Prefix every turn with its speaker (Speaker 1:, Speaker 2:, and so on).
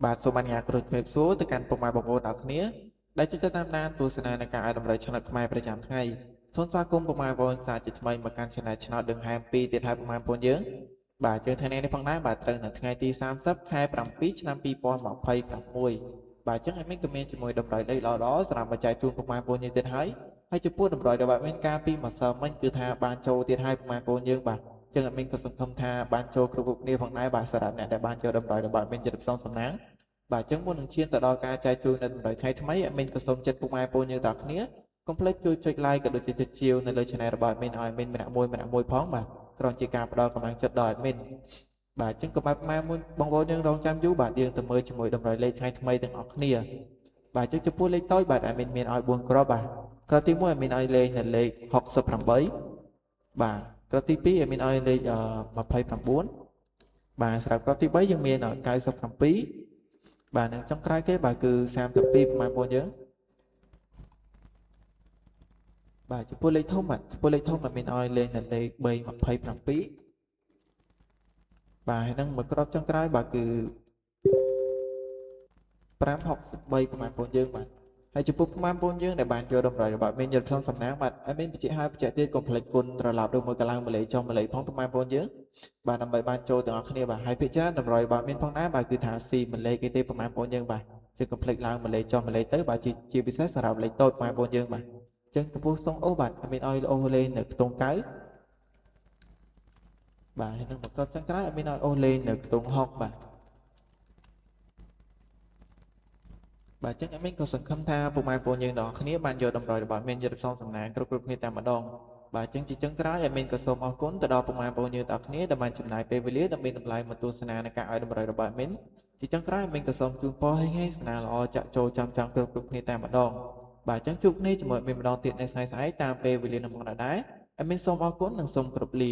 Speaker 1: បាទសូមអនុញ្ញាតគ្រូជំរាបសួរទៅកាន់ពុកម៉ែបងប្អូនអរគ្នាដែលជួយតាមដានទស្សនានៃការឲ្យតម្រូវឆ្នោតខ្មែរប្រចាំថ្ងៃសូមស្វាគមន៍ពុកម៉ែបងប្អូនសាជាថ្មីមកកាន់ Channel ឆ្នោតដង្ហើម2ទៀតហើយពុកម៉ែបងប្អូនយើងបាទយើងថ្ងៃនេះផងដែរបាទត្រូវនៅថ្ងៃទី30ខែ7ឆ្នាំ2026បាទអញ្ចឹងឲ្យមានក៏មានជាមួយតម្រូវលេខល្អៗសម្រាប់មកចែកជូនពុកម៉ែបងប្អូនយើងទៀតហើយចំពោះតម្រូវដែលបាទមានការពីម្សិលមិញគឺថាបានចូលទៀតហើយពុកម៉ែបងប្អូនយើងបាទចឹងអត់មានក៏សង្ឃឹមថាបានចូលគ្រប់គ្នាផងដែរបាទសម្រាប់អ្នកដែលបានចូលតម្រូវរបស់មានចិត្តផ្សងសំណាងបាទអញ្ចឹងមុននឹងឈានទៅដល់ការចែកជូននៅតម្រូវថ្ងៃថ្មីអមីនក៏សូមចិត្តពុកម៉ែបងប្អូនយើងទាំងគ្នាកុំភ្លេចជួយចុច like ក៏ដូចជាចុចជាវនៅលើ channel របស់ admin ឲ្យ admin ម្នាក់មួយផងបាទគ្រាន់ជាការផ្ដល់កម្លាំងចិត្តដល់ admin បាទអញ្ចឹងកុំឲ្យម៉ែមួយបងប្អូនយើងរងចាំយូរបាទយើងទៅមើលជាមួយតម្រូវលេខថ្ងៃថ្មីទាំងអស់គ្នាបាទអញ្ចឹងចំពោះលេខតូចបាទ admin មានឲ្យ4គ្រាប់បាទគ្រាប់ទី1 admin ឲ្យលេខនៅលេខ68បាទគ្រាប់ទី2 admin ឲ្យលេខ29បាទសម្រាប់គ្រាប់ទី3យើងមាន97បាទនឹងចុងក្រោយគេបាទគឺ32ប្រហែលបងយើងបាទចំពោះលេខធំបាទចំពោះលេខធំមានឲ្យលេខនៅលេខ327បាទហើយនឹងមួយគ្រាប់ចុងក្រោយបាទគឺ563ប្រហែលបងយើងបាទហើយចំពោះប្រហែលបងយើងដែលបានយកតម្រូវរបស់មានយល់ផ្សំសំណាងបាទឲ្យមានបច្ចេកហើយបច្ចេកទៀតកុំភ្លេចគុណត្រឡប់ដូចមួយកន្លងម្លេចចុះម្លេចផងប្រហែលបងយើងបាទដើម្បីបានចូលទាំងអស់គ្នាបាទហើយពិចារណាតម្រូវរបស់មានផងដែរបាទគឺថាស៊ីម្លេចគេទេប្រហែលបងយើងបាទជិះកុំភ្លេចឡើងម្លេចចុះម្លេចទៅបាទជាពិសេសសម្រាប់លេខតូចប្រហែលបងយើងបាទចឹងចំពោះសុងអូបាទមានឲ្យអូលេងនៅខ្ទង់9បាទហើយនឹងមកគ្រាប់ចុងក្រោយមានឲ្យអូលេងនៅខ្ទង់6បាទចឹងមានក៏សង្ឃឹមថាពុកម៉ែបងប្អូនយើងទាំងអស់គ្នាបានយកតម្រូវរបស់មានយុទ្ធសាស្ត្រសំណាងគ្រប់គ្នាតែម្ដងបាទចឹងជាចុងក្រោយមានក៏សូមអរគុណទៅដល់ពុកម៉ែបងប្អូនយើងទាំងអស់គ្នាដែលបានចំណាយពេលវេលាដើម្បីតម្លៃមកទស្សនានៃការឲ្យតម្រូវរបស់មានជាចុងក្រោយមានក៏សូមជូនពរឲ្យសំណាងល្អចាក់ចូលចាំគ្រប់គ្នាតែម្ដងបាទចឹងជួបគ្នាជាមួយមានម្ដងទៀតនៅថ្ងៃស្អែកតាមពេលវេលានឹងមកដែរមានសូមអរគុណនិងសូមគោរពលា